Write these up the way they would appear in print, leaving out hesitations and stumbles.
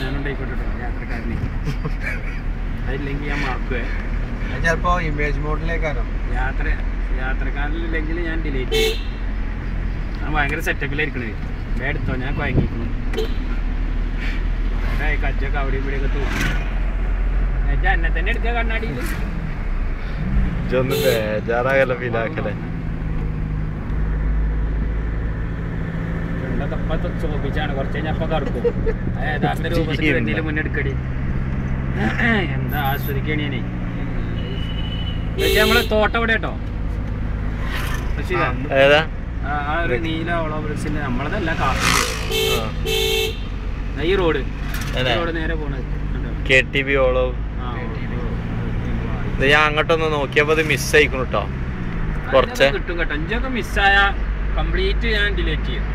ഞാനുണ്ടായിക്കോട്ടെ യാത്രക്കാരനെ. അതില്ലെങ്കിൽ ഞാൻ മാക്കുവേ. ചിലപ്പോ ഇമേജ് മോഡിലേക്കാരോ യാത്രക്കാരില്ലെങ്കിൽ ഞാൻ ഡിലീറ്റ് ചെയ്യും. ഞാൻ ഭയങ്കര സെറ്റപ്പിലായിരിക്കണേ. എടുത്തോ, ഞാൻ കുഴങ്ങിക്കുന്നു. കച്ചൊക്കെ അവിടെയും ഇവിടെയൊക്കെ തോന്നി. എന്നെ തന്നെ എടുക്കുക കണ്ണാടിയിൽ. ബേജാറാകല ഫീലാക്കലേ. ചോദിച്ചാണ് കുറച്ച് കഴിഞ്ഞാൽ അപ്പൊ കറക്കും. യഥാർത്ഥ രൂപത്തിൽ എന്തെങ്കിലും മുന്നെടുക്കടി. എന്താ ആസ്വദിക്കണേ. നമ്മള് തോട്ടം ഇവിടെ കേട്ടോ. ആ ഒരു നീല ഓളോബ്രസിന്റെ നമ്മളതല്ല കാസർഗോഡ്. ഈ റോഡ് നേരെ പോണത് KTB ഓളോ. ഞാൻ അങ്ങോട്ടൊന്ന് നോക്കിയപ്പോ അത് മിസ് ആയിക്കണു കേട്ടോ. കുറച്ച് കിട്ടും കേട്ടോ. അഞ്ചൊക്കെ മിസ്സായ കംപ്ലീറ്റ് ഞാൻ ഡിലീറ്റ് ചെയ്യും.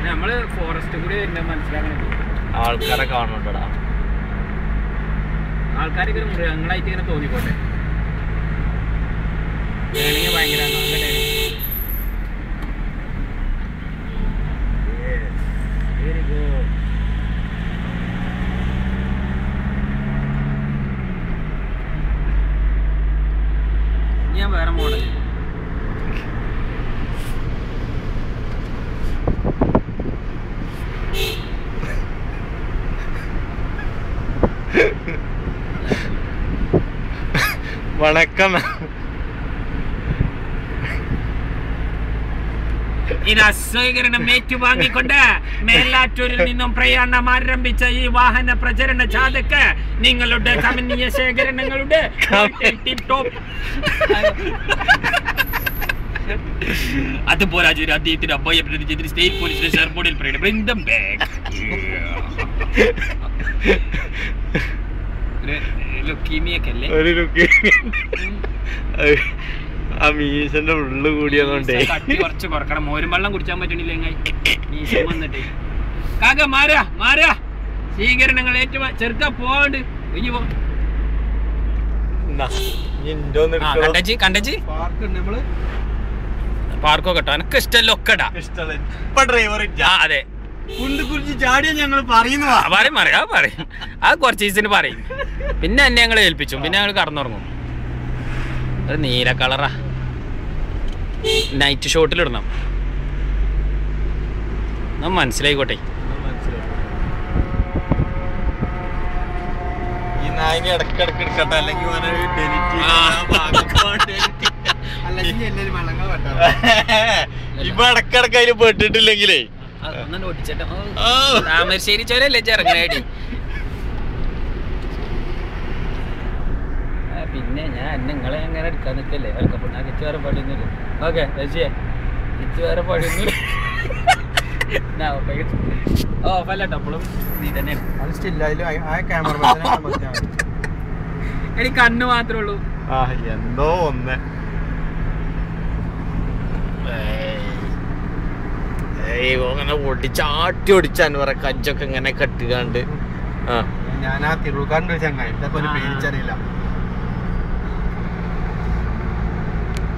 നമ്മള് ഫോറസ്റ്റ് കൂടി വരുന്ന മനസ്സിലാക്കണേ. ആൾക്കാരെ കാണുന്നുണ്ടടാ. ആൾക്കാരൊക്കെ മൃഗങ്ങളായിട്ട് ഇങ്ങനെ തോന്നിക്കോട്ടെ. ഭയങ്കര വെരി ഗുഡ്. ഞാൻ വേറെ മോഡൽ വണക്കം. ഇത് സ്വീകരണം ഏറ്റുവാങ്ങിക്കൊണ്ട് മേലാറ്റൂരിൽ നിന്നും പ്രയാണം ആരംഭിച്ച ഈ വാഹന പ്രചരണ ജാഥക്ക് നിങ്ങളുടെ കമനീയ ശേഖരണങ്ങളുടെ അതുപോലെ അദ്ദേഹത്തിന്റെ അഭയപ്രതിജ്ഞ സ്റ്റേറ്റ് പോലീസിലെ ഷെർബോർഡിൽ പറയുന്നത് ബൃന്ദം ബാഗ് ലുക്കീമിയൊക്കെ അല്ലേ. ആ മീശന്റെ ഉള്ളു കൂടിയതുകൊണ്ടേ കുറച്ച് കുറക്കണം. മോരും വെള്ളം കുടിച്ചാൻ പറ്റണില്ലേ മീശ വന്നിട്ടേ. കാക്ക മാറാ സ്വീകരണങ്ങൾ ഏറ്റവും ചെറുക്ക പോവാണ്ട് ഒഴിഞ്ഞു പോ. കണ്ടച്ചി പാർക്കോ കേട്ടോ. എനക്ക് ഇഷ്ടമല്ല ഒക്കെടാ. അതെ ചാടിയ ഞങ്ങൾ പറയും അത് കുറച്ച് ദിവസത്തിന് പറയും. പിന്നെ എന്നെ ഞങ്ങൾ ഏൽപ്പിച്ചു. പിന്നെ ഞങ്ങൾ കടന്നുറങ്ങും. ഒരു നീല കളറാ. നൈറ്റ് ഷോട്ടിലിടണം. മനസ്സിലായിക്കോട്ടെ. ഇപ്പൊ ഇടക്കിടക്ക് അതിന് പെട്ടിട്ടില്ലെങ്കിലേ താമരശ്ശേരി ചോരല്ലേ ചെറുങ്ങനേടി. പിന്നെ ഞാൻ നിങ്ങളെ എങ്ങനെ എടുക്കാൻ നിൽക്കല്ലേ. വെൽക്കപ്പെട്ട് കിച്ച് വേറെ പണിയൊന്നുമില്ല. ഓക്കെ രജിയെ കിച്ച് വേറെ പണിയൊന്നുമില്ല. ഓഫല്ലട്ടോ അപ്പോഴും നീ തന്നെയാണ്. എനിക്ക് കണ്ണ് മാത്രമേ ഉള്ളൂ. എന്തോ ഒന്ന് അങ്ങനെ ഒടിച്ചാട്ടി ഒടിച്ചാൻ പറ കജ്ജൊക്കെ ഇങ്ങനെ കെട്ടുകാണ്ട്. ഞാൻ ആ തിരുവുകാരൻ്റെ ചങ്ങായി പേരിച്ചറിയില്ല.